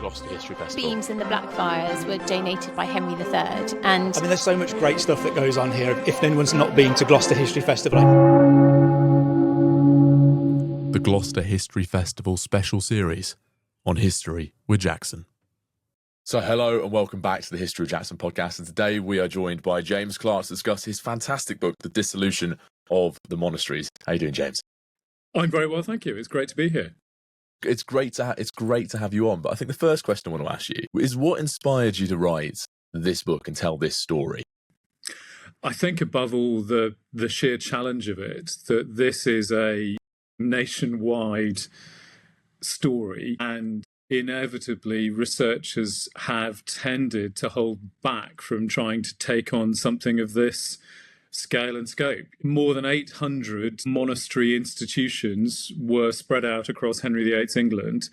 Gloucester History Festival. Beams and the Blackfriars were donated by Henry III. And I mean, there's so much great stuff that goes on here. If anyone's not been to Gloucester History Festival... The Gloucester History Festival special series on History with Jackson. So hello and welcome back to the History of Jackson podcast. And today we are joined by James Clark to discuss his fantastic book, The Dissolution of the Monasteries. How are you doing, James? I'm very well, thank you. It's great to be here. It's great to have you on. But I think the first question I want to ask you is, what inspired you to write this book and tell this story? I think above all the sheer challenge of it, that this is a nationwide story, and inevitably researchers have tended to hold back from trying to take on something of this scale and scope. More than 800 monastery institutions were spread out across Henry VIII's England.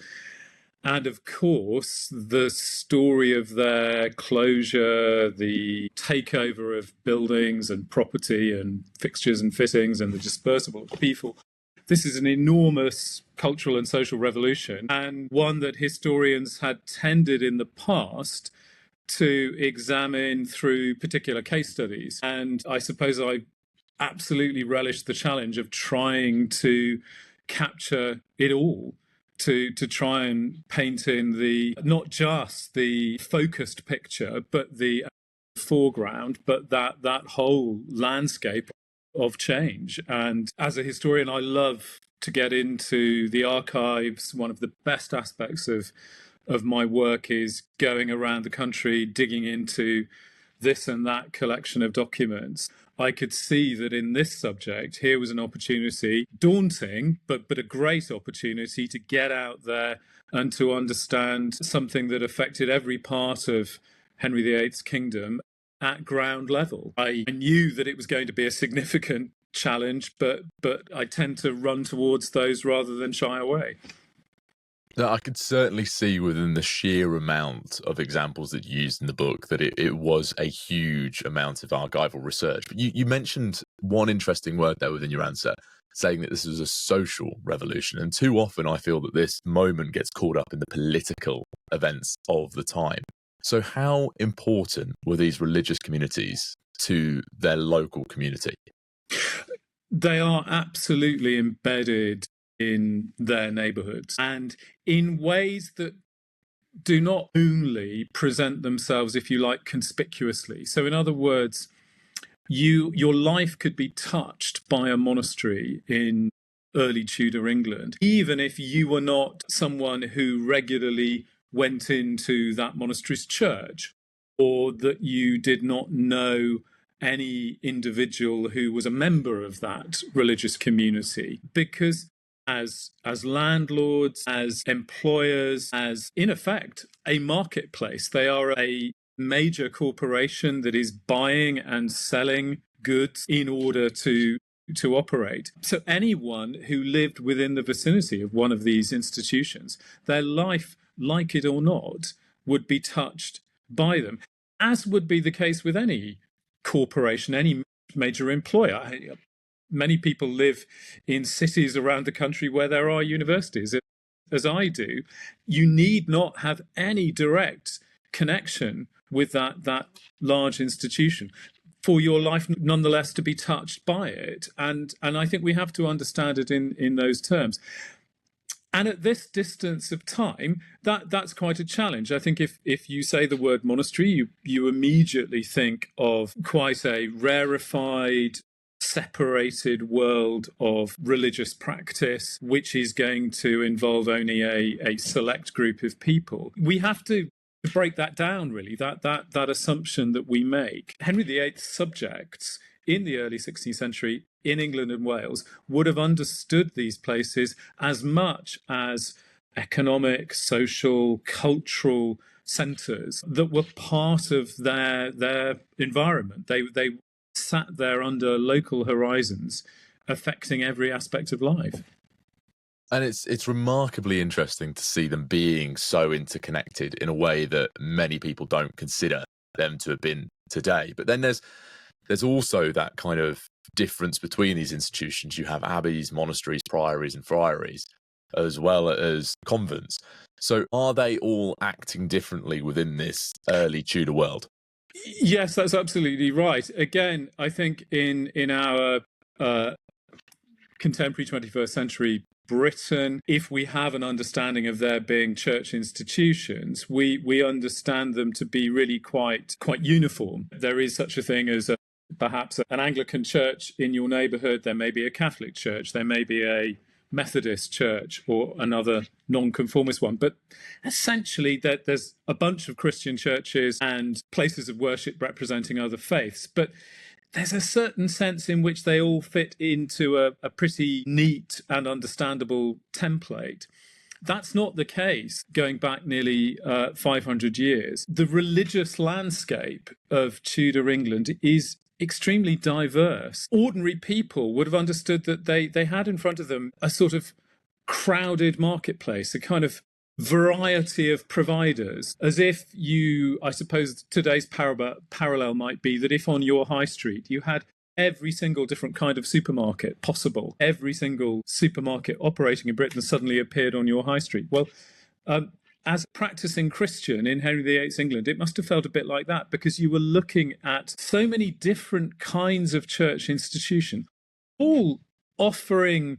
And of course, the story of their closure, the takeover of buildings and property and fixtures and fittings and the dispersal of people, this is an enormous cultural and social revolution, and one that historians had tended in the past to examine through particular case studies. And I suppose I absolutely relish the challenge of trying to capture it all, to try and paint in the not just the focused picture, but the foreground, but that whole landscape of change. And as a historian, I love to get into the archives. One of the best aspects of my work is going around the country, digging into this and that collection of documents. I could see that in this subject, here was an opportunity, daunting, but a great opportunity to get out there and to understand something that affected every part of Henry VIII's kingdom at ground level. I knew that it was going to be a significant challenge, but I tend to run towards those rather than shy away. Now, I could certainly see within the sheer amount of examples that you used in the book that it was a huge amount of archival research. But you mentioned one interesting word there within your answer, saying that this was a social revolution. And too often I feel that this moment gets caught up in the political events of the time. So how important were these religious communities to their local community? They are absolutely embedded in their neighbourhoods, and in ways that do not only present themselves, if you like, conspicuously. So in other words, your life could be touched by a monastery in early Tudor England, even if you were not someone who regularly went into that monastery's church, or that you did not know any individual who was a member of that religious community. Because as landlords, as employers, as in effect a marketplace, they are a major corporation that is buying and selling goods in order to operate. So anyone who lived within the vicinity of one of these institutions, their life, like it or not, would be touched by them, as would be the case with any corporation, any major employer. Many people live in cities around the country where there are universities, as I do. You need not have any direct connection with that large institution for your life nonetheless to be touched by it. And I think we have to understand it in those terms. And at this distance of time, that's quite a challenge. I think if you say the word monastery, you immediately think of quite a rarefied, separated world of religious practice, which is going to involve only a select group of people. We have to break that down, really, that assumption that we make. Henry VIII's subjects in the early 16th century in England and Wales would have understood these places as much as economic, social, cultural centres that were part of their environment. They sat there under local horizons, affecting every aspect of life. And it's remarkably interesting to see them being so interconnected in a way that many people don't consider them to have been today. But then there's also that kind of difference between these institutions. You have abbeys, monasteries, priories and friaries, as well as convents. So are they all acting differently within this early Tudor world? Yes, that's absolutely right. Again, I think in our contemporary 21st century Britain, if we have an understanding of there being church institutions, we understand them to be really quite uniform. There is such a thing as perhaps an Anglican church in your neighbourhood. There may be a Catholic church. There may be a Methodist church or another non-conformist one. But essentially, there's a bunch of Christian churches and places of worship representing other faiths. But there's a certain sense in which they all fit into a pretty neat and understandable template. That's not the case going back nearly 500 years. The religious landscape of Tudor England is extremely diverse. Ordinary people would have understood that they had in front of them a sort of crowded marketplace, a kind of variety of providers, as if I suppose today's parallel might be that if on your high street you had every single different kind of supermarket possible, every single supermarket operating in Britain suddenly appeared on your high street. Well, as a practicing Christian in Henry VIII's England, it must have felt a bit like that, because you were looking at so many different kinds of church institution, all offering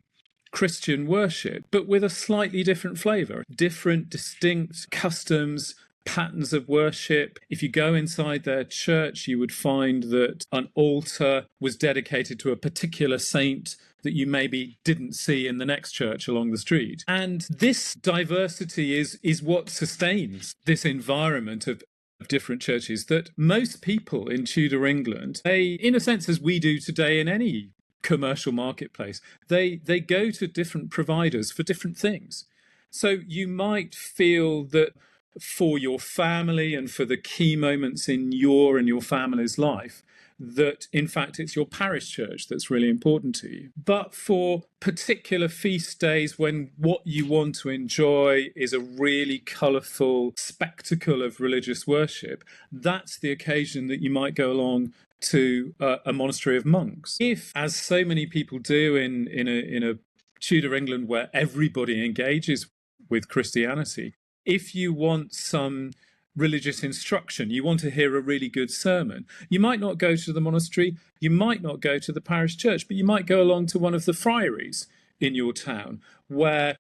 Christian worship, but with a slightly different flavour, different distinct customs, patterns of worship. If you go inside their church, you would find that an altar was dedicated to a particular saint that you maybe didn't see in the next church along the street. And this diversity is what sustains this environment of different churches that most people in Tudor England, they, in a sense, as we do today in any commercial marketplace, they go to different providers for different things. So you might feel that for your family and for the key moments in your and your family's life, that in fact it's your parish church that's really important to you. But for particular feast days when what you want to enjoy is a really colourful spectacle of religious worship, that's the occasion that you might go along to a monastery of monks. If, as so many people do in a Tudor England where everybody engages with Christianity, if you want some religious instruction, you want to hear a really good sermon, you might not go to the monastery, you might not go to the parish church, but you might go along to one of the friaries in your town, where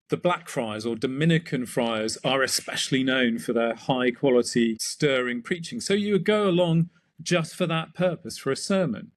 the Blackfriars or Dominican friars are especially known for their high quality stirring preaching. So you would go along just for that purpose, for a sermon.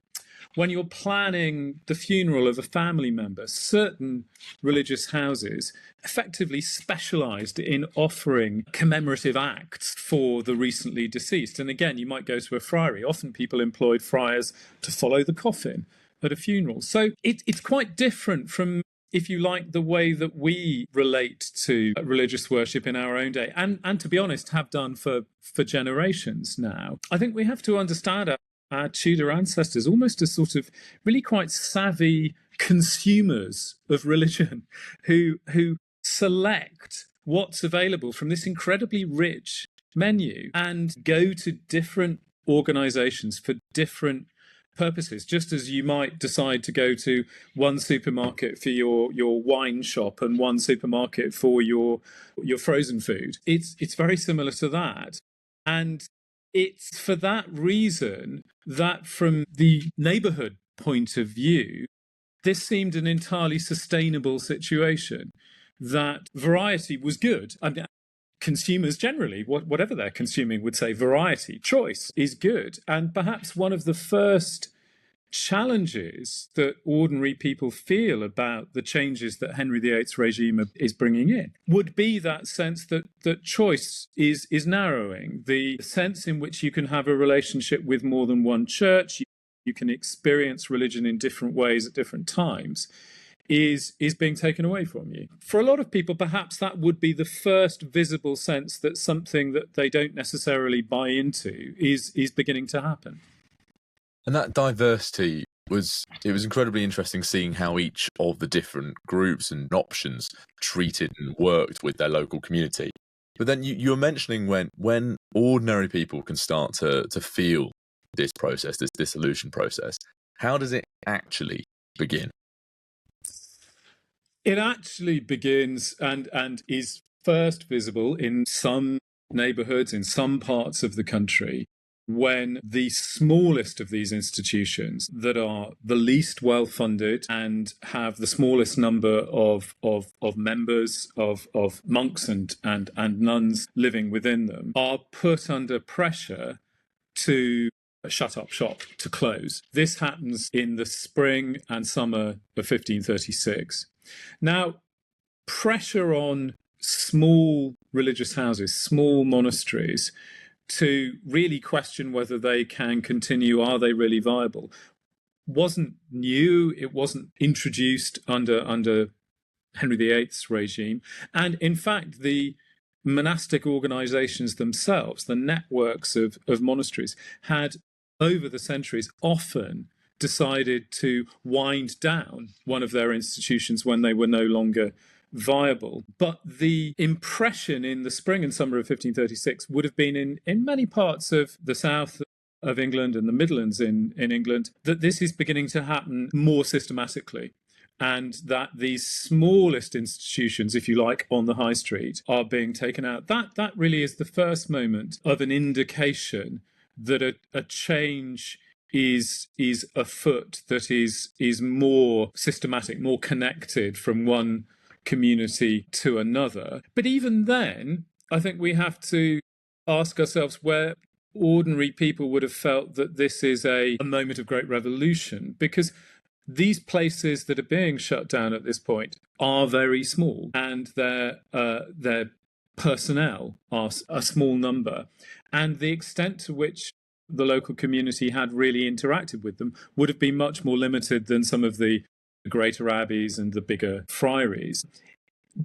When you're planning the funeral of a family member, certain religious houses effectively specialised in offering commemorative acts for the recently deceased. And again, you might go to a friary. Often people employed friars to follow the coffin at a funeral. So it's quite different from, if you like, the way that we relate to religious worship in our own day, and to be honest, have done for generations now. I think we have to understand our Tudor ancestors almost as sort of really quite savvy consumers of religion who select what's available from this incredibly rich menu and go to different organisations for different purposes, just as you might decide to go to one supermarket for your wine shop and one supermarket for your frozen food. It's very similar to that. And it's for that reason that from the neighbourhood point of view, this seemed an entirely sustainable situation, that variety was good. I mean, consumers generally, whatever they're consuming, would say variety, choice is good. And perhaps one of the first challenges that ordinary people feel about the changes that Henry VIII's regime is bringing in would be that sense that choice is narrowing, the sense in which you can have a relationship with more than one church, you can experience religion in different ways at different times, is being taken away from you. For a lot of people, perhaps that would be the first visible sense that something that they don't necessarily buy into is beginning to happen. And that diversity was incredibly interesting, seeing how each of the different groups and options treated and worked with their local community. But then you were mentioning when ordinary people can start to feel this process, this dissolution process, how does it actually begin? It actually begins and is first visible in some neighbourhoods, in some parts of the country, when the smallest of these institutions that are the least well funded and have the smallest number of members, of monks and nuns living within them, are put under pressure to shut up shop, to close. This happens in the spring and summer of 1536. Now, pressure on small religious houses, small monasteries, to really question whether they can continue, are they really viable, wasn't new. It wasn't introduced under Henry VIII's regime. And in fact, the monastic organizations themselves, the networks of monasteries, had over the centuries often decided to wind down one of their institutions when they were no longer viable. But the impression in the spring and summer of 1536 would have been in many parts of the south of England and the Midlands in England, that this is beginning to happen more systematically, and that these smallest institutions, if you like, on the high street are being taken out. That really is the first moment of an indication that a change is afoot, that is more systematic, more connected from one community to another. But even then, I think we have to ask ourselves where ordinary people would have felt that this is a moment of great revolution, because these places that are being shut down at this point are very small, and their personnel are a small number, and the extent to which the local community had really interacted with them would have been much more limited than some of the greater abbeys and the bigger friaries.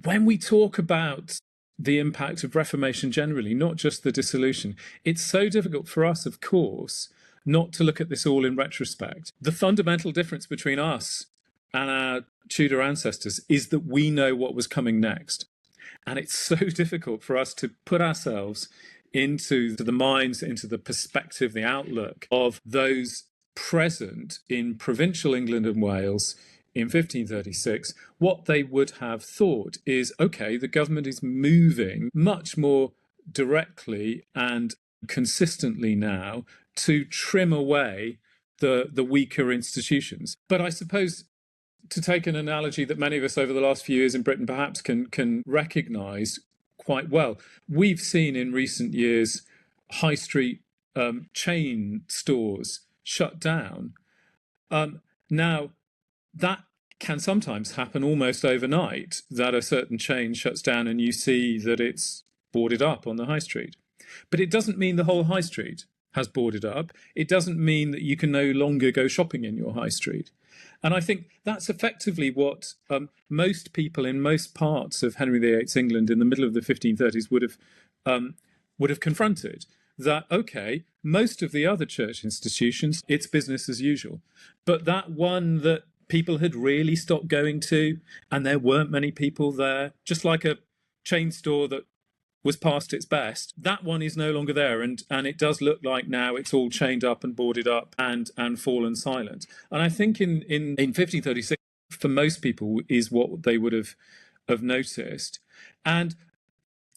When we talk about the impact of Reformation generally, not just the dissolution, it's so difficult for us, of course, not to look at this all in retrospect. The fundamental difference between us and our Tudor ancestors is that we know what was coming next. And it's so difficult for us to put ourselves into the minds, into the perspective, the outlook of those present in provincial England and Wales in 1536. What they would have thought is, okay, the government is moving much more directly and consistently now to trim away the weaker institutions. But I suppose, to take an analogy that many of us over the last few years in Britain perhaps can recognise quite well, we've seen in recent years high street chain stores shut down. Now, that can sometimes happen almost overnight, that a certain chain shuts down and you see that it's boarded up on the high street. But it doesn't mean the whole high street has boarded up. It doesn't mean that you can no longer go shopping in your high street. And I think that's effectively what most people in most parts of Henry VIII's England in the middle of the 1530s would have confronted. That, okay, most of the other church institutions, it's business as usual. But that one that people had really stopped going to, and there weren't many people there, just like a chain store that was past its best, that one is no longer there, and it does look like now it's all chained up and boarded up and fallen silent. And I think in 1536, for most people, is what they would have noticed. And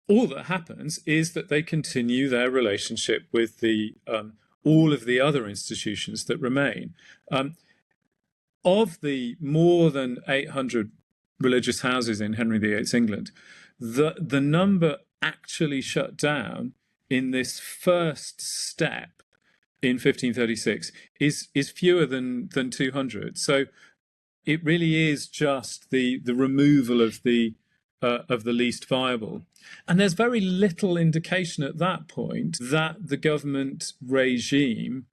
all that happens is that they continue their relationship with the all of the other institutions that remain. Of the more than 800 religious houses in Henry VIII's England, the number actually shut down in this first step in 1536 is fewer than 200. So it really is just the removal of the least viable. And there's very little indication at that point that the government regime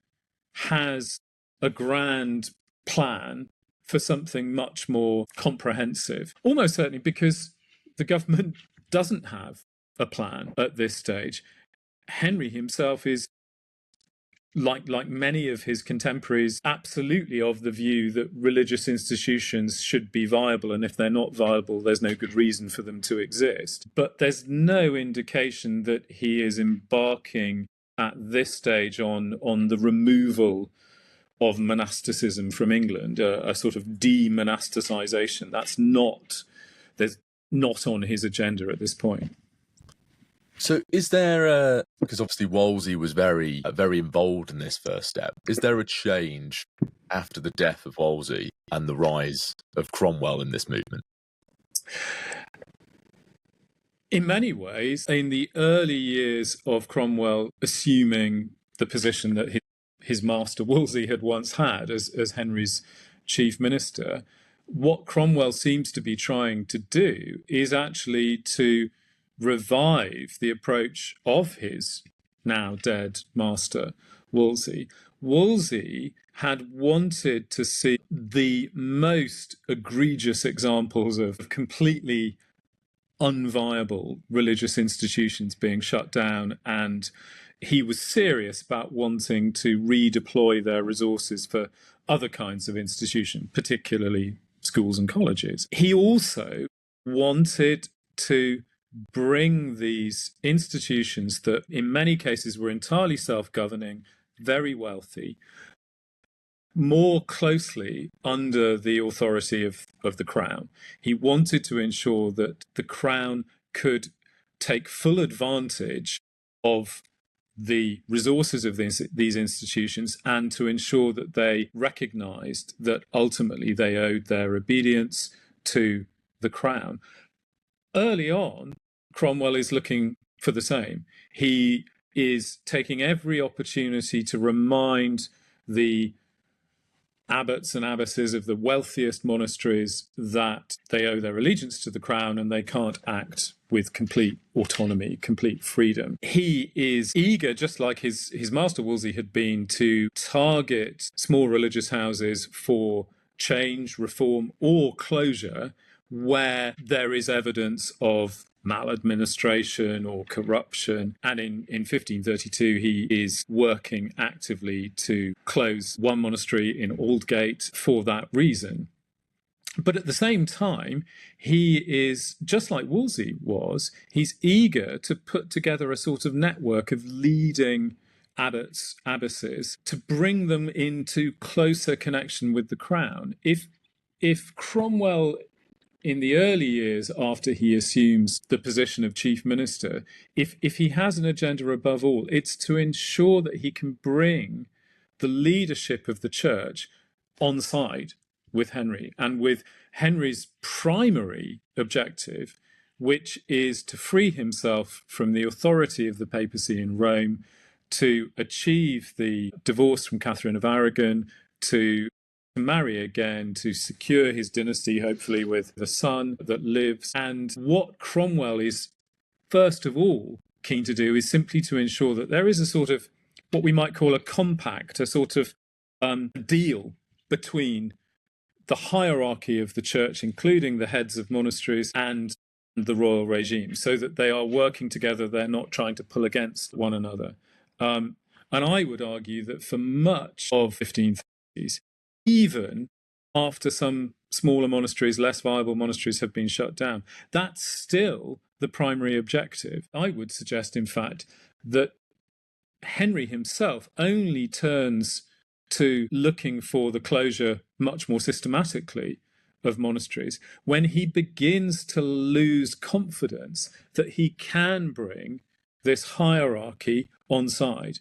has a grand plan for something much more comprehensive. Almost certainly because the government doesn't have a plan at this stage. Henry himself is, like many of his contemporaries, absolutely of the view that religious institutions should be viable, and if they're not viable, there's no good reason for them to exist. But there's no indication that he is embarking at this stage on the removal of monasticism from England, a sort of demonasticization. There's not on his agenda at this point. So is there because obviously Wolsey was very involved in this first step, is there a change after the death of Wolsey and the rise of Cromwell in this movement? In many ways, in the early years of Cromwell assuming the position that his master Wolsey had once had as Henry's chief minister, what Cromwell seems to be trying to do is actually to revive the approach of his now dead master Wolsey. Wolsey had wanted to see the most egregious examples of completely unviable religious institutions being shut down, and he was serious about wanting to redeploy their resources for other kinds of institutions, particularly schools and colleges. He also wanted to bring these institutions that in many cases were entirely self-governing, very wealthy, more closely under the authority of the Crown. He wanted to ensure that the Crown could take full advantage of the resources of these institutions and to ensure that they recognised that ultimately they owed their obedience to the Crown. Early on, Cromwell is looking for the same. He is taking every opportunity to remind the abbots and abbesses of the wealthiest monasteries that they owe their allegiance to the Crown and they can't act with complete autonomy, complete freedom. He is eager, just like his master Wolsey had been, to target small religious houses for change, reform, or closure where there is evidence of maladministration or corruption. And in 1532, he is working actively to close one monastery in Aldgate for that reason. But at the same time, he is, just like Wolsey was, he's eager to put together a sort of network of leading abbots, abbesses, to bring them into closer connection with the Crown. If Cromwell, in the early years after he assumes the position of chief minister, if he has an agenda above all, it's to ensure that he can bring the leadership of the church on side with Henry, and with Henry's primary objective, which is to free himself from the authority of the papacy in Rome, to achieve the divorce from Catherine of Aragon, to marry again, to secure his dynasty, hopefully with the son that lives. And what Cromwell is first of all keen to do is simply to ensure that there is a sort of what we might call a compact, a sort of deal between the hierarchy of the church, including the heads of monasteries, and the royal regime, so that they are working together, they're not trying to pull against one another. And I would argue that for much of 1530s, even after some smaller monasteries, less viable monasteries have been shut down, that's still the primary objective. I would suggest, in fact, that Henry himself only turns to looking for the closure much more systematically of monasteries when he begins to lose confidence that he can bring this hierarchy on side,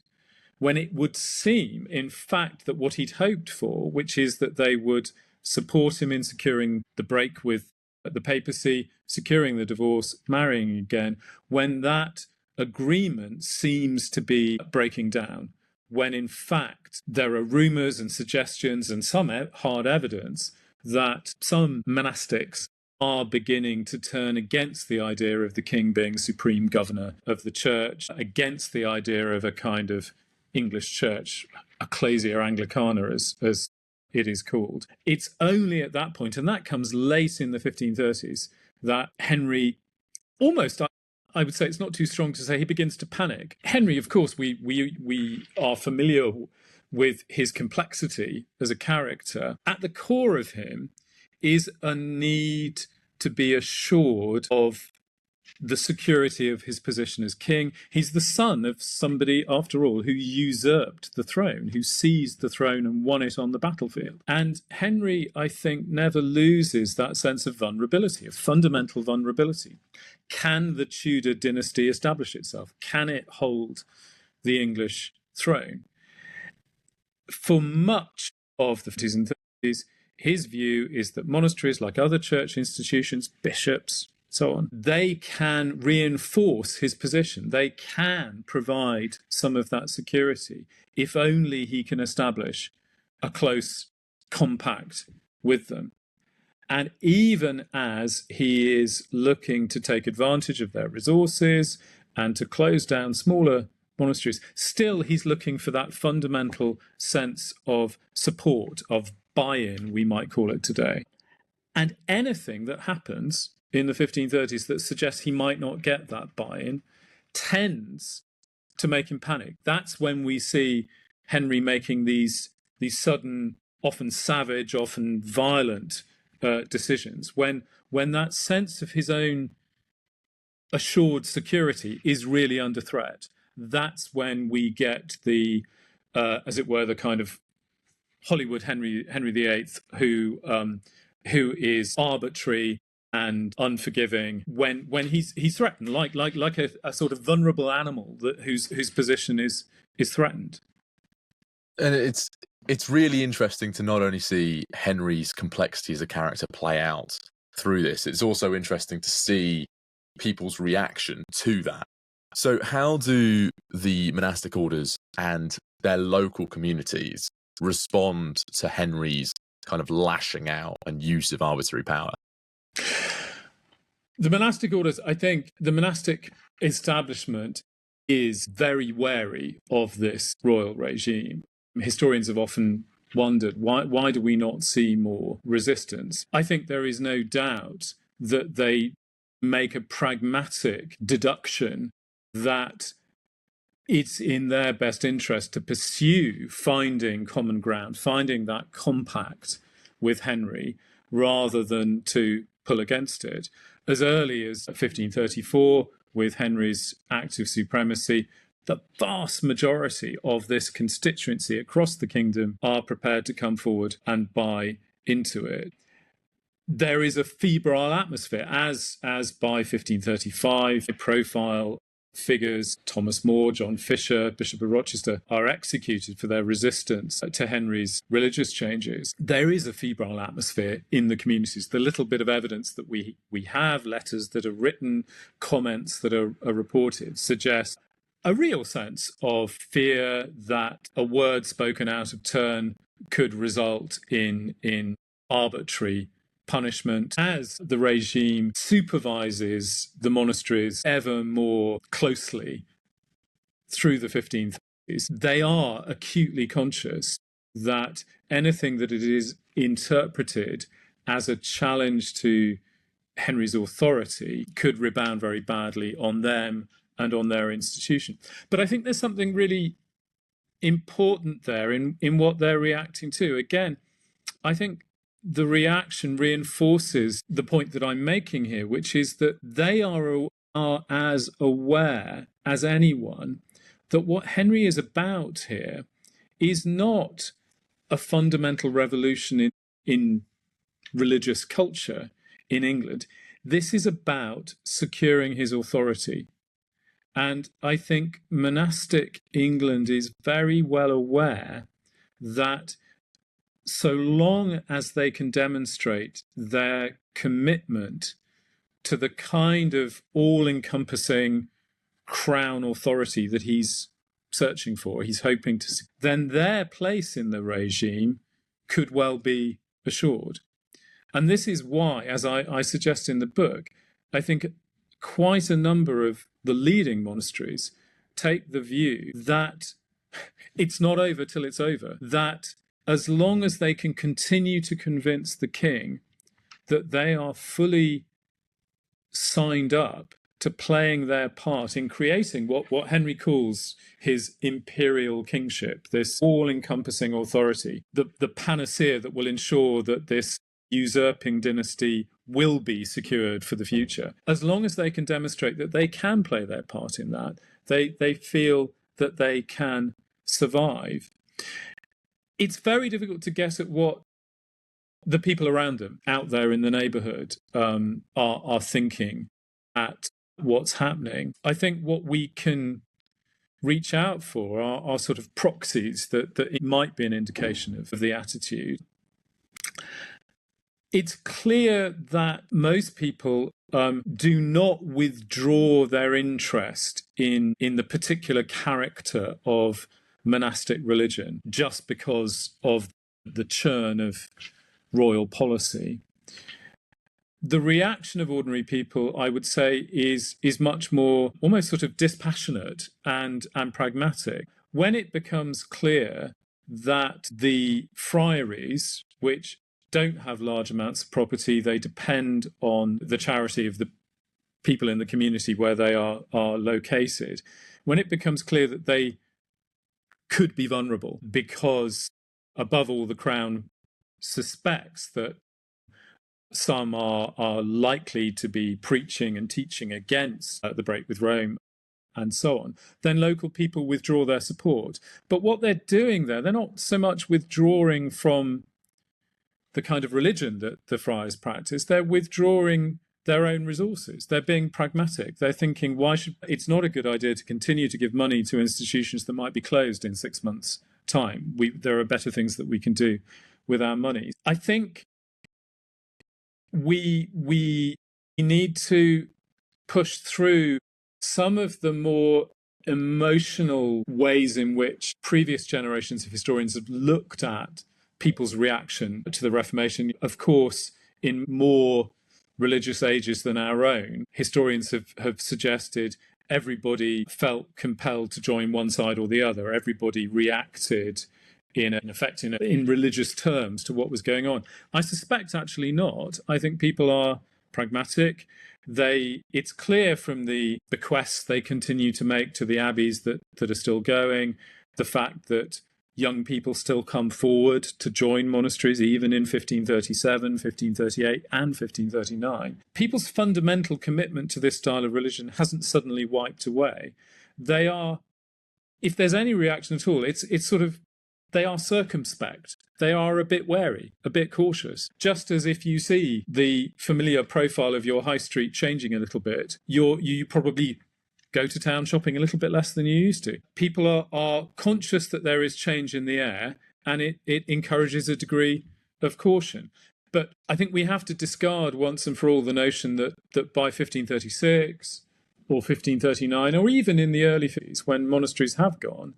when it would seem, in fact, that what he'd hoped for, which is that they would support him in securing the break with the papacy, securing the divorce, marrying again, when that agreement seems to be breaking down, when in fact there are rumours and suggestions and some hard evidence that some monastics are beginning to turn against the idea of the king being supreme governor of the church, against the idea of a kind of English church, Ecclesia Anglicana as it is called. It's only at that point, and that comes late in the 1530s, that Henry almost, I would say it's not too strong to say, he begins to panic. Henry, of course, we are familiar with his complexity as a character. At the core of him is a need to be assured of the security of his position as king. He's the son of somebody, after all, who usurped the throne, who seized the throne and won it on the battlefield. And Henry, I think, never loses that sense of vulnerability, of fundamental vulnerability. Can the Tudor dynasty establish itself? Can it hold the English throne? For much of the 50s and 30s, his view is that monasteries, like other church institutions, bishops, so on, they can reinforce his position. They can provide some of that security if only he can establish a close compact with them. And even as he is looking to take advantage of their resources and to close down smaller monasteries, still he's looking for that fundamental sense of support, of buy-in, we might call it today. And anything that happens in the 1530s that suggests he might not get that buy-in tends to make him panic. That's when we see Henry making these sudden, often savage, often violent decisions, when that sense of his own assured security is really under threat. That's when we get the, as it were, the kind of Hollywood Henry VIII who is arbitrary and unforgiving when he's threatened, like a sort of vulnerable animal whose position is threatened. And it's really interesting to not only see Henry's complexity as a character play out through this, it's also interesting to see people's reaction to that. So how do the monastic orders and their local communities respond to Henry's kind of lashing out and use of arbitrary power? The monastic orders, I think the monastic establishment is very wary of this royal regime. Historians have often wondered, why do we not see more resistance? I think there is no doubt that they make a pragmatic deduction that it's in their best interest to pursue finding common ground, finding that compact with Henry, rather than to pull against it. As early as 1534, with Henry's Act of Supremacy, the vast majority of this constituency across the kingdom are prepared to come forward and buy into it. There is a febrile atmosphere, as by 1535, profile figures, Thomas More, John Fisher, Bishop of Rochester, are executed for their resistance to Henry's religious changes. There is a febrile atmosphere in the communities. The little bit of evidence that we have, letters that are written, comments that are reported, suggest a real sense of fear that a word spoken out of turn could result in arbitrary punishment. As the regime supervises the monasteries ever more closely through the 1530s, they are acutely conscious that anything that it is interpreted as a challenge to Henry's authority could rebound very badly on them and on their institution. But I think there's something really important there in what they're reacting to. Again, I think the reaction reinforces the point that I'm making here, which is that they are as aware as anyone that what Henry is about here is not a fundamental revolution in religious culture in England. This is about securing his authority. And I think monastic England is very well aware that so long as they can demonstrate their commitment to the kind of all-encompassing crown authority that he's searching for, he's hoping to see, then their place in the regime could well be assured. And this is why, as I suggest in the book, I think quite a number of the leading monasteries take the view that it's not over till it's over, that as long as they can continue to convince the king that they are fully signed up to playing their part in creating what Henry calls his imperial kingship, this all-encompassing authority, the panacea that will ensure that this usurping dynasty will be secured for the future. As long as they can demonstrate that they can play their part in that, they feel that they can survive. It's very difficult to guess at what the people around them out there in the neighbourhood are thinking at what's happening. I think what we can reach out for are sort of proxies that it might be an indication of the attitude. It's clear that most people do not withdraw their interest in the particular character of monastic religion just because of the churn of royal policy. The reaction of ordinary people, I would say, is much more almost sort of dispassionate and pragmatic. When it becomes clear that the friaries, which don't have large amounts of property, they depend on the charity of the people in the community where they are located. When it becomes clear that they could be vulnerable because, above all, the Crown suspects that some are likely to be preaching and teaching against the break with Rome and so on, then local people withdraw their support. But what they're doing there, they're not so much withdrawing from the kind of religion that the friars practice, they're withdrawing their own resources. They're being pragmatic. They're thinking, it's not a good idea to continue to give money to institutions that might be closed in 6 months' time. There are better things that we can do with our money. I think we need to push through some of the more emotional ways in which previous generations of historians have looked at people's reaction to the Reformation. Of course, in more religious ages than our own, historians have suggested everybody felt compelled to join one side or the other. Everybody reacted in religious terms to what was going on. I suspect actually not. I think people are pragmatic. It's clear from the bequests they continue to make to the abbeys that are still going, the fact that young people still come forward to join monasteries, even in 1537, 1538, and 1539. People's fundamental commitment to this style of religion hasn't suddenly wiped away. They are, if there's any reaction at all, it's sort of, they are circumspect. They are a bit wary, a bit cautious. Just as if you see the familiar profile of your high street changing a little bit, you probably go to town shopping a little bit less than you used to. People are conscious that there is change in the air, and it encourages a degree of caution. But I think we have to discard once and for all the notion that by 1536 or 1539, or even in the early 50s, when monasteries have gone,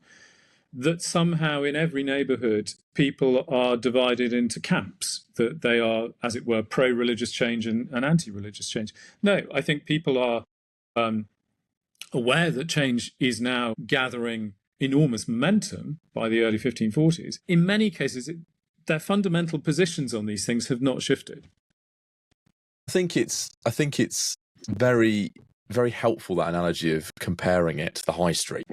that somehow in every neighbourhood people are divided into camps, that they are, as it were, pro-religious change and anti-religious change. No, I think people are aware that change is now gathering enormous momentum by the early 1540s. In many cases, their fundamental positions on these things have not shifted. I think it's very, very helpful, that analogy of comparing it to the high street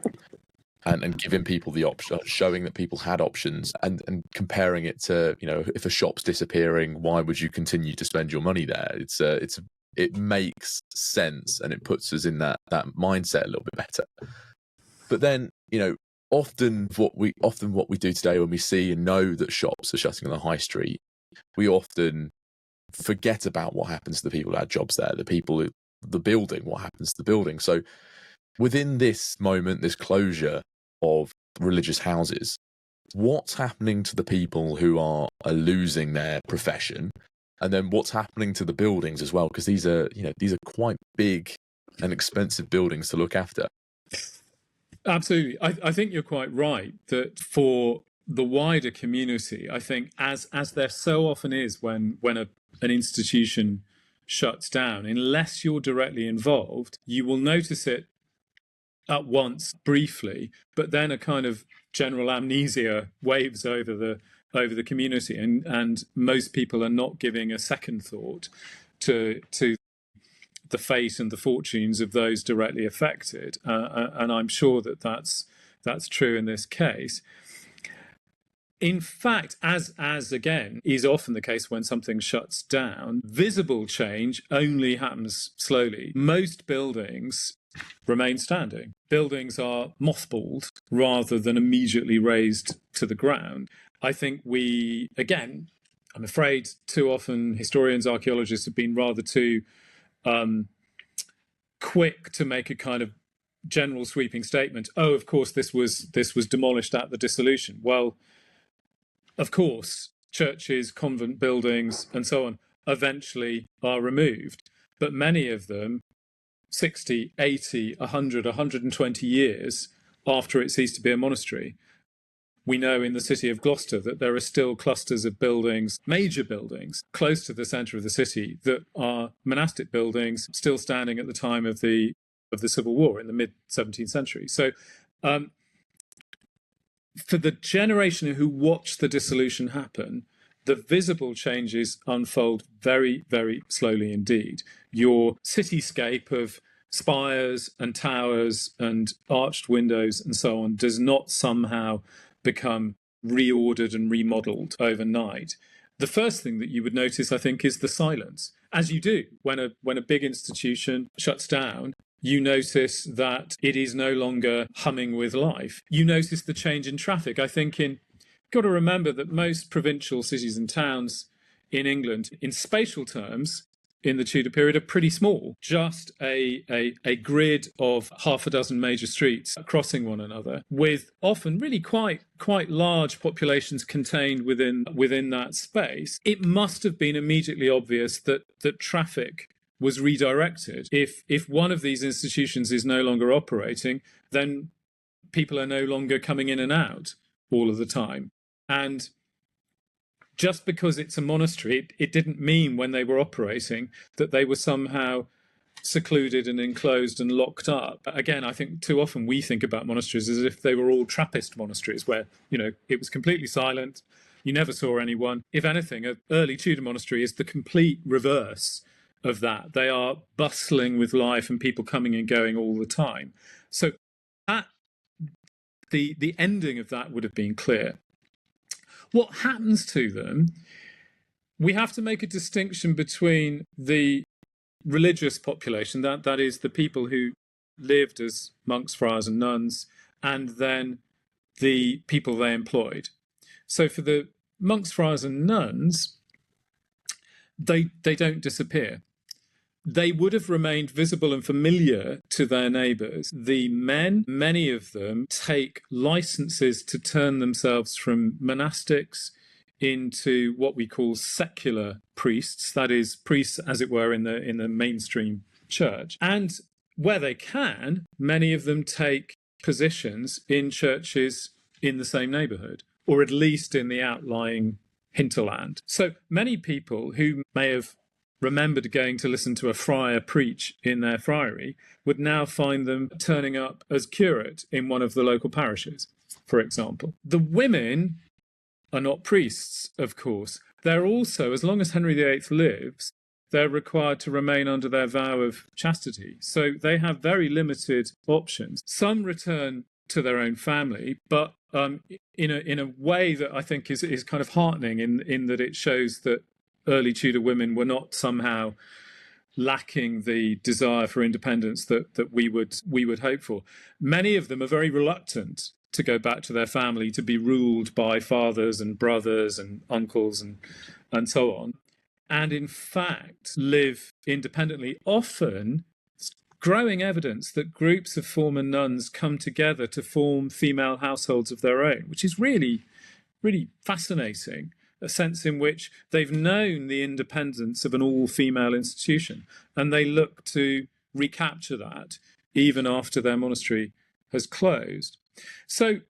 and giving people the option, showing that people had options, and comparing it to, if a shop's disappearing, why would you continue to spend your money there? It makes sense, and it puts us in that mindset a little bit better. But then, often what we do today when we see and know that shops are shutting on the high street, we often forget about what happens to the people who had jobs there, the building, what happens to the building. So within this moment, this closure of religious houses, what's happening to the people who are losing their profession? And then what's happening to the buildings as well? Because these are quite big and expensive buildings to look after. Absolutely. I think you're quite right that for the wider community, I think as there so often is when an institution shuts down, unless you're directly involved, you will notice it at once briefly, but then a kind of general amnesia waves over the community, and most people are not giving a second thought to the fate and the fortunes of those directly affected, and I'm sure that's true in this case. In fact, as again is often the case when something shuts down, visible change only happens slowly. Most buildings remain standing. Buildings are mothballed rather than immediately razed to the ground. I think I'm afraid too often historians, archaeologists have been rather too quick to make a kind of general sweeping statement. Oh, of course, this was demolished at the Dissolution. Well, of course, churches, convent buildings, and so on eventually are removed. But many of them, 60, 80, 100, 120 years after it ceased to be a monastery. We know in the city of Gloucester that there are still clusters of buildings, major buildings, close to the centre of the city that are monastic buildings still standing at the time of the Civil War in the mid-17th century. So for the generation who watched the dissolution happen, the visible changes unfold very, very slowly indeed. Your cityscape of spires and towers and arched windows and so on does not somehow become reordered and remodeled overnight. The first thing that you would notice, I think, is the silence. As you do when a big institution shuts down, you notice that it is no longer humming with life. You notice the change in traffic. I think you've got to remember that most provincial cities and towns in England, in spatial terms, in the Tudor period, are pretty small. Just a grid of half a dozen major streets crossing one another, with often really quite large populations contained within that space. It must have been immediately obvious that traffic was redirected. If one of these institutions is no longer operating, then people are no longer coming in and out all of the time. And just because it's a monastery, it didn't mean when they were operating that they were somehow secluded and enclosed and locked up. Again, I think too often we think about monasteries as if they were all Trappist monasteries where, it was completely silent. You never saw anyone. If anything, an early Tudor monastery is the complete reverse of that. They are bustling with life and people coming and going all the time. So the ending of that would have been clear. What happens to them? We have to make a distinction between the religious population, that is the people who lived as monks, friars and nuns, and then the people they employed. So for the monks, friars and nuns, they don't disappear. They would have remained visible and familiar to their neighbours. The men, many of them, take licenses to turn themselves from monastics into what we call secular priests, that is, priests, as it were, in the mainstream church. And where they can, many of them take positions in churches in the same neighbourhood, or at least in the outlying hinterland. So many people who may have remembered going to listen to a friar preach in their friary would now find them turning up as curate in one of the local parishes, for example. The women are not priests, of course. They're also, as long as Henry VIII lives, they're required to remain under their vow of chastity. So they have very limited options. Some return to their own family, but in a way that I think is kind of heartening in that it shows that early Tudor women were not somehow lacking the desire for independence that we would hope for. Many of them are very reluctant to go back to their family, to be ruled by fathers and brothers and uncles and so on, and in fact live independently. Often growing evidence that groups of former nuns come together to form female households of their own, which is really, really fascinating. A sense in which they've known the independence of an all-female institution, and they look to recapture that even after their monastery has closed. So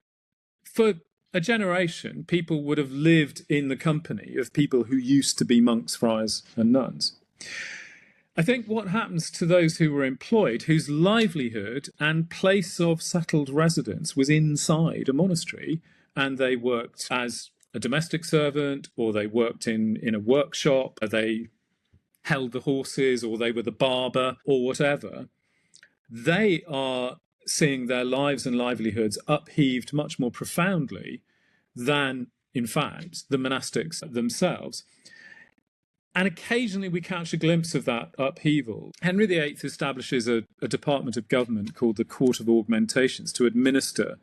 for a generation, people would have lived in the company of people who used to be monks, friars and nuns. I think what happens to those who were employed, whose livelihood and place of settled residence was inside a monastery, and they worked as a domestic servant, or they worked in a workshop, or they held the horses, or they were the barber, or whatever, they are seeing their lives and livelihoods upheaved much more profoundly than in fact, the monastics themselves. And occasionally we catch a glimpse of that upheaval. Henry VIII establishes a department of government called the Court of Augmentations to administer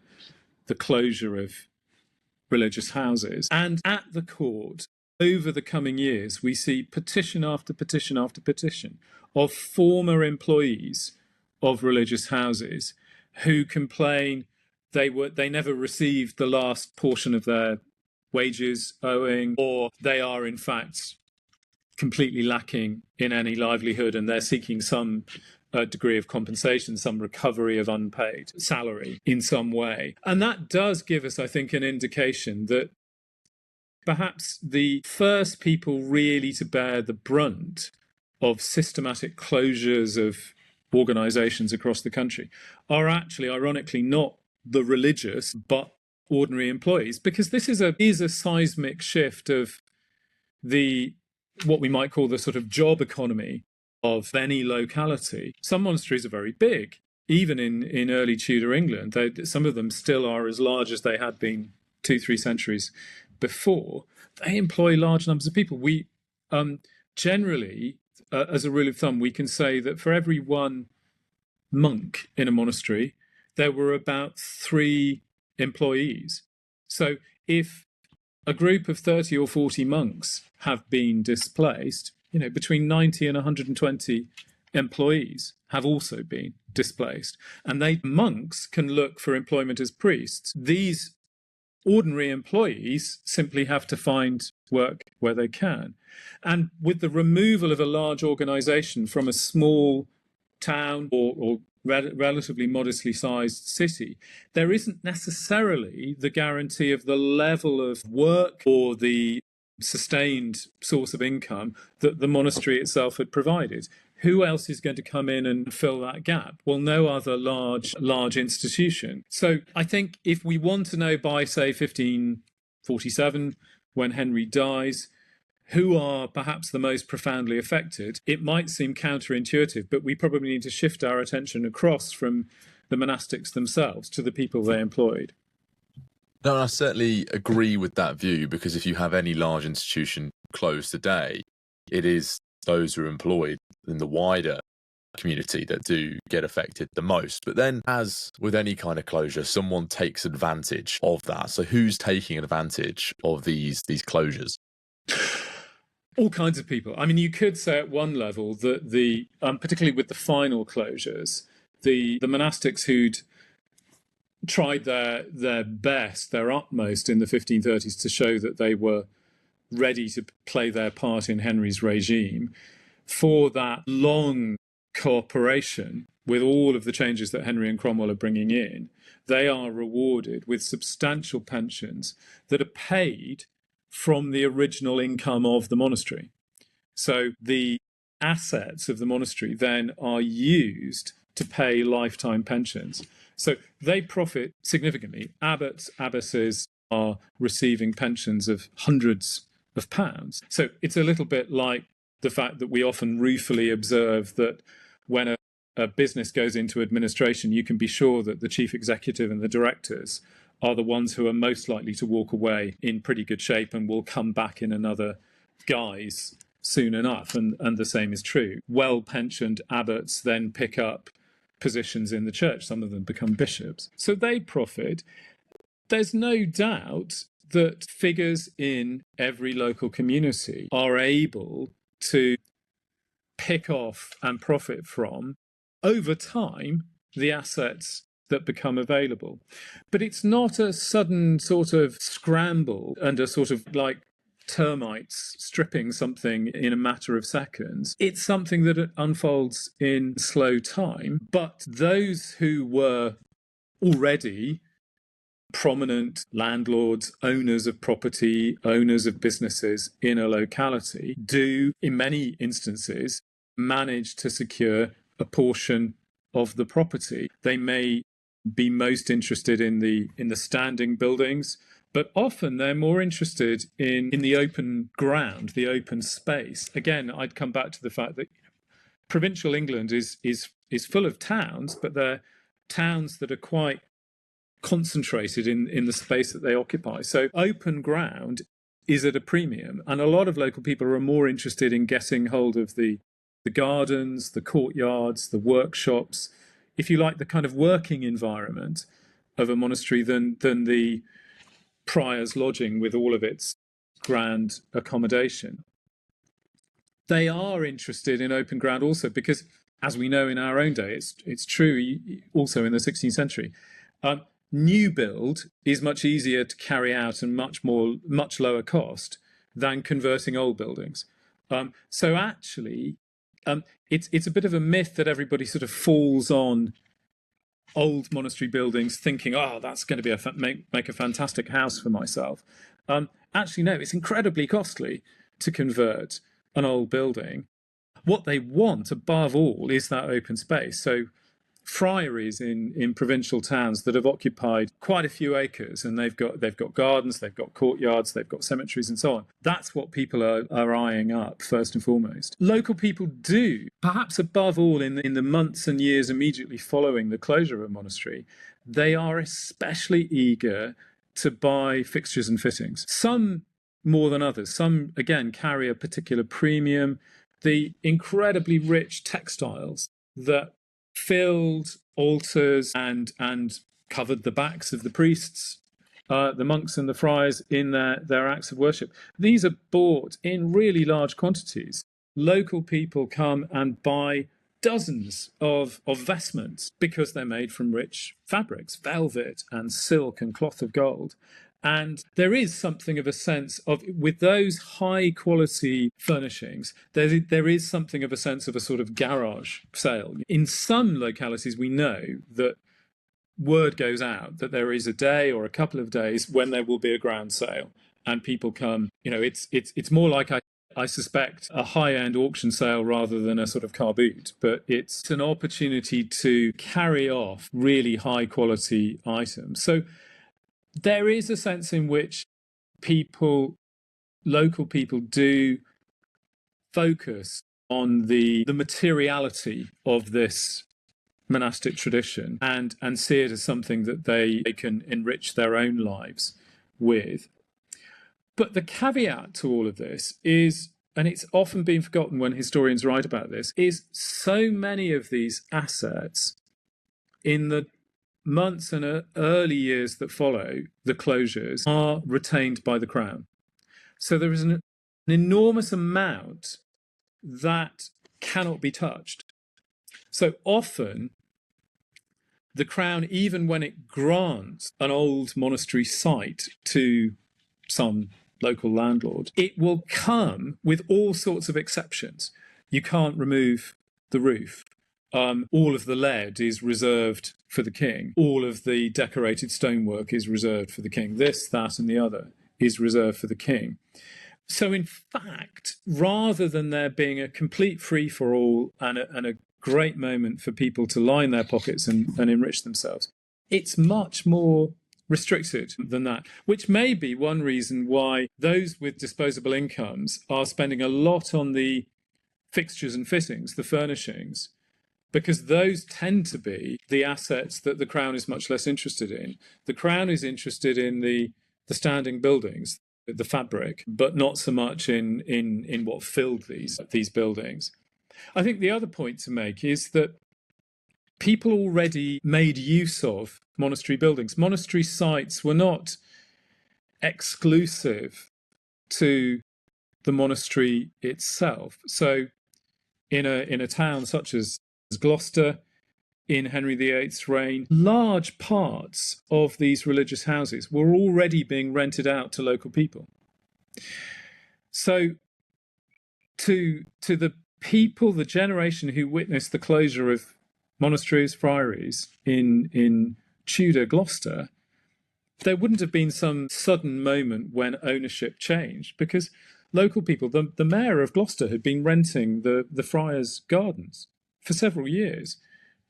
the closure of religious houses. And at the court, over the coming years, we see petition after petition after petition of former employees of religious houses who complain they never received the last portion of their wages owing, or they are in fact completely lacking in any livelihood and they're seeking some degree of compensation, some recovery of unpaid salary in some way. And that does give us, I think, an indication that perhaps the first people really to bear the brunt of systematic closures of organisations across the country are actually, ironically, not the religious, but ordinary employees, because this is a seismic shift of what we might call the sort of job economy of any locality. Some monasteries are very big, even in early Tudor England. Some of them still are as large as they had been 2-3 centuries before. They employ large numbers of people. We generally, as a rule of thumb, we can say that for every one monk in a monastery, there were about 3 employees. So if a group of 30 or 40 monks have been displaced, between 90 and 120 employees have also been displaced. And monks can look for employment as priests. These ordinary employees simply have to find work where they can. And with the removal of a large organisation from a small town or relatively modestly sized city, there isn't necessarily the guarantee of the level of work or the sustained source of income that the monastery itself had provided. Who else is going to come in and fill that gap? Well, no other large institution. So I think if we want to know by, say, 1547, when Henry dies, who are perhaps the most profoundly affected, it might seem counterintuitive, but we probably need to shift our attention across from the monastics themselves to the people they employed. No, I certainly agree with that view, because if you have any large institution closed today, it is those who are employed in the wider community that do get affected the most. But then, as with any kind of closure, someone takes advantage of that. So who's taking advantage of these closures? All kinds of people. I mean, you could say at one level that particularly with the final closures, the monastics who'd tried their best, their utmost in the 1530s to show that they were ready to play their part in Henry's regime, for that long cooperation with all of the changes that Henry and Cromwell are bringing in, they are rewarded with substantial pensions that are paid from the original income of the monastery. So the assets of the monastery then are used to pay lifetime pensions. So they profit significantly. Abbots, abbesses are receiving pensions of hundreds of pounds. So it's a little bit like the fact that we often ruefully observe that when a business goes into administration, you can be sure that the chief executive and the directors are the ones who are most likely to walk away in pretty good shape and will come back in another guise soon enough. And the same is true. Well-pensioned abbots then pick up positions in the church. Some of them become bishops. So they profit. There's no doubt that figures in every local community are able to pick off and profit from, over time, the assets that become available. But it's not a sudden sort of scramble and a sort of like termites stripping something in a matter of seconds. It's something that unfolds in slow time. But those who were already prominent landlords, owners of property, owners of businesses in a locality do, in many instances, manage to secure a portion of the property. They may be most interested in the standing buildings, but often they're more interested in the open ground, the open space. Again, I'd come back to the fact that provincial England is full of towns, but they're towns that are quite concentrated in the space that they occupy. So open ground is at a premium, and a lot of local people are more interested in getting hold of the gardens, the courtyards, the workshops, if you like, the kind of working environment of a monastery than the prior's lodging with all of its grand accommodation. They are interested in open ground also because, as we know in our own day, it's true also in the 16th century, new build is much easier to carry out and much lower cost than converting old buildings. So actually, it's a bit of a myth that everybody sort of falls on old monastery buildings thinking, oh, that's going to be make a fantastic house for myself. Actually, no, it's incredibly costly to convert an old building. What they want above all is that open space. So friaries in provincial towns that have occupied quite a few acres, and they've got gardens, they've got courtyards, they've got cemeteries and so on. That's what people are eyeing up first and foremost. Local people do, perhaps above all in the months and years immediately following the closure of a monastery, they are especially eager to buy fixtures and fittings. Some more than others. Some, again, carry a particular premium. The incredibly rich textiles that filled altars and covered the backs of the priests, the monks and the friars in their acts of worship. These are bought in really large quantities. Local people come and buy dozens of vestments because they're made from rich fabrics, velvet and silk and cloth of gold. And there is something of a sense of, with those high quality furnishings, there is something of a sense of a sort of garage sale. In some localities, we know that word goes out that there is a day or a couple of days when there will be a grand sale and people come. You know, it's more like I suspect a high-end auction sale rather than a sort of car boot, but it's an opportunity to carry off really high quality items. So there is a sense in which local people do focus on the materiality of this monastic tradition and see it as something that they can enrich their own lives with. But the caveat to all of this is, and it's often been forgotten when historians write about this, is so many of these assets in the months and early years that follow the closures are retained by the Crown. So there is an enormous amount that cannot be touched. So often the Crown, even when it grants an old monastery site to some local landlord, it will come with all sorts of exceptions. You can't remove the roof. All of the lead is reserved for the king. All of the decorated stonework is reserved for the king. This, that, and the other is reserved for the king. So in fact, rather than there being a complete free-for-all and a great moment for people to line their pockets and enrich themselves, it's much more restricted than that, which may be one reason why those with disposable incomes are spending a lot on the fixtures and fittings, the furnishings, because those tend to be the assets that the Crown is much less interested in. The Crown is interested in the standing buildings, the fabric, but not so much in what filled these buildings. I think the other point to make is that people already made use of monastery buildings. Monastery sites were not exclusive to the monastery itself. So in a town such as Gloucester, in Henry VIII's reign, large parts of these religious houses were already being rented out to local people. So to the people, the generation who witnessed the closure of monasteries, friaries in Tudor Gloucester, there wouldn't have been some sudden moment when ownership changed, because local people, the mayor of Gloucester had been renting the friars' gardens for several years,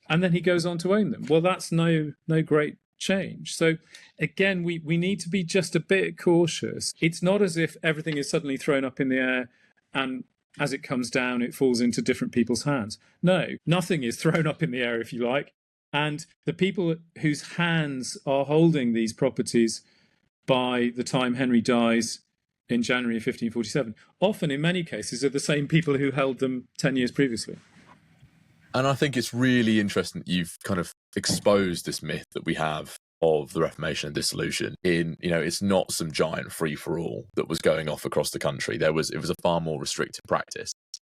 and then he goes on to own them. Well, that's no great change. So again, we need to be just a bit cautious. It's not as if everything is suddenly thrown up in the air and as it comes down, it falls into different people's hands. No, nothing is thrown up in the air, if you like. And the people whose hands are holding these properties by the time Henry dies in January of 1547, often in many cases are the same people who held them 10 years previously. And I think it's really interesting that you've kind of exposed this myth that we have of the Reformation and dissolution in, it's not some giant free-for-all that was going off across the country. It was a far more restricted practice.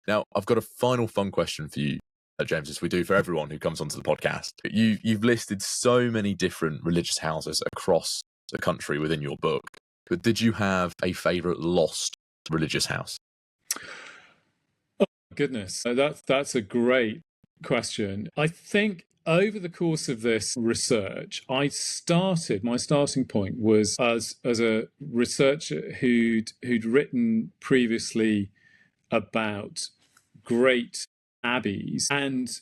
Now, I've got a final fun question for you, James, as we do for everyone who comes onto the podcast. You've listed so many different religious houses across the country within your book, but did you have a favourite lost religious house? Oh, goodness. That's a great question. I think over the course of this research, my starting point was as a researcher who'd written previously about great abbeys, and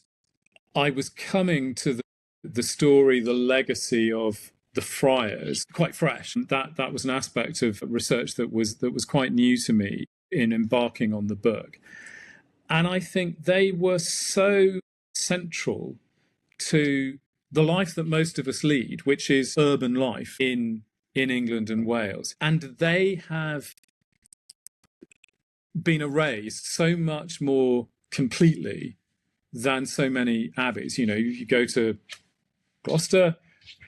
I was coming to the story, the legacy of the friars, quite fresh. That was an aspect of research that was quite new to me in embarking on the book. And I think they were so central to the life that most of us lead, which is urban life in England and Wales. And they have been erased so much more completely than so many abbeys. You go to Gloucester,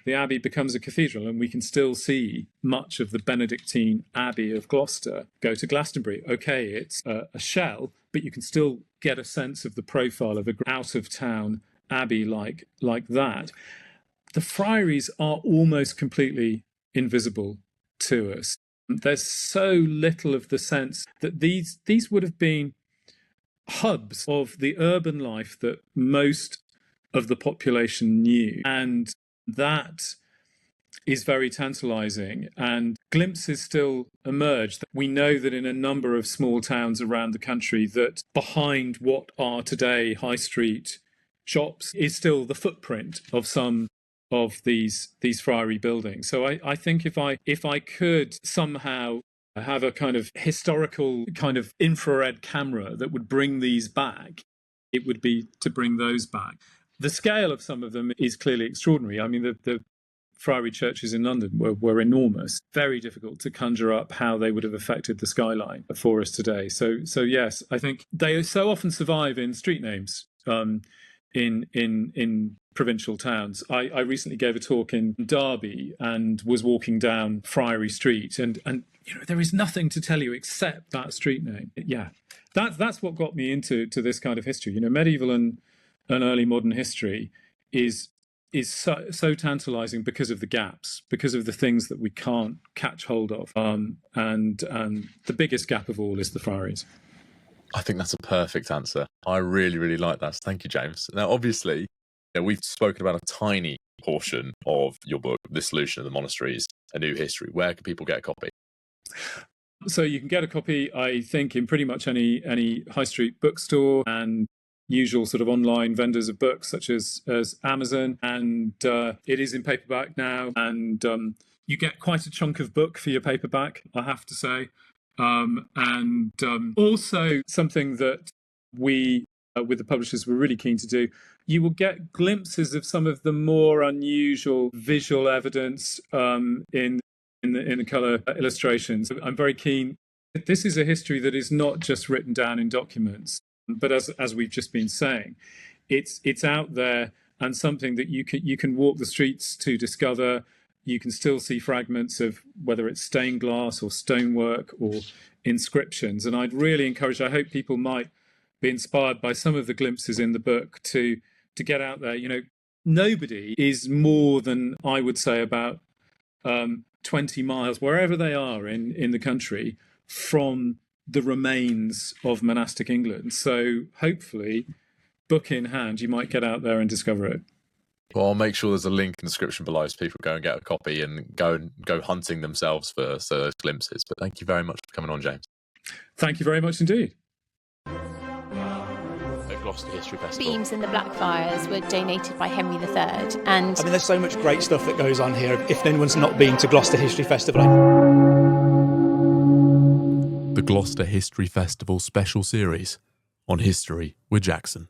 the abbey becomes a cathedral, and we can still see much of the Benedictine Abbey of Gloucester. Go to Glastonbury, okay, it's a shell, but you can still get a sense of the profile of an out-of-town abbey like that. The friaries are almost completely invisible to us. There's so little of the sense that these would have been hubs of the urban life that most of the population knew. And that is very tantalizing, and glimpses still emerge. We know that in a number of small towns around the country, that behind what are today high street shops is still the footprint of some of these friary buildings. So I think if I could somehow have a kind of historical kind of infrared camera that would bring these back, it would be to bring those back. The scale of some of them is clearly extraordinary. I mean, the friary churches in London were enormous. Very difficult to conjure up how they would have affected the skyline for us today. So yes, I think they so often survive in street names in provincial towns. I recently gave a talk in Derby and was walking down Friary Street, and there is nothing to tell you except that street name. Yeah, that's what got me into this kind of history. Medieval and early modern history is so tantalizing because of the gaps, because of the things that we can't catch hold of. And the biggest gap of all is the friaries. I think that's a perfect answer. I really, really like that. Thank you, James. Now, obviously, we've spoken about a tiny portion of your book, Dissolution of the Monasteries, A New History. Where can people get a copy? So you can get a copy, I think, in pretty much any high street bookstore and usual sort of online vendors of books such as Amazon, and it is in paperback now, and you get quite a chunk of book for your paperback, I have to say. Also something that we with the publishers were really keen to do, you will get glimpses of some of the more unusual visual evidence in the colour illustrations. I'm very keen. This is a history that is not just written down in documents, but as we've just been saying, it's out there, and something that you can walk the streets to discover. You can still see fragments of whether it's stained glass or stonework or inscriptions. And I'd really encourage, I hope people might be inspired by some of the glimpses in the book to get out there. Nobody is more than, I would say, about 20 miles, wherever they are in the country, from the remains of monastic England. So hopefully, book in hand, you might get out there and discover it. Well, I'll make sure there's a link in the description below so people go and get a copy and go hunting themselves for those glimpses. But thank you very much for coming on, James. Thank you very much indeed. The Gloucester History Festival. Beams in the Blackfriars were donated by Henry III, and I mean, there's so much great stuff that goes on here. If anyone's not been to Gloucester History Festival, The Gloucester History Festival special series on history with Jackson.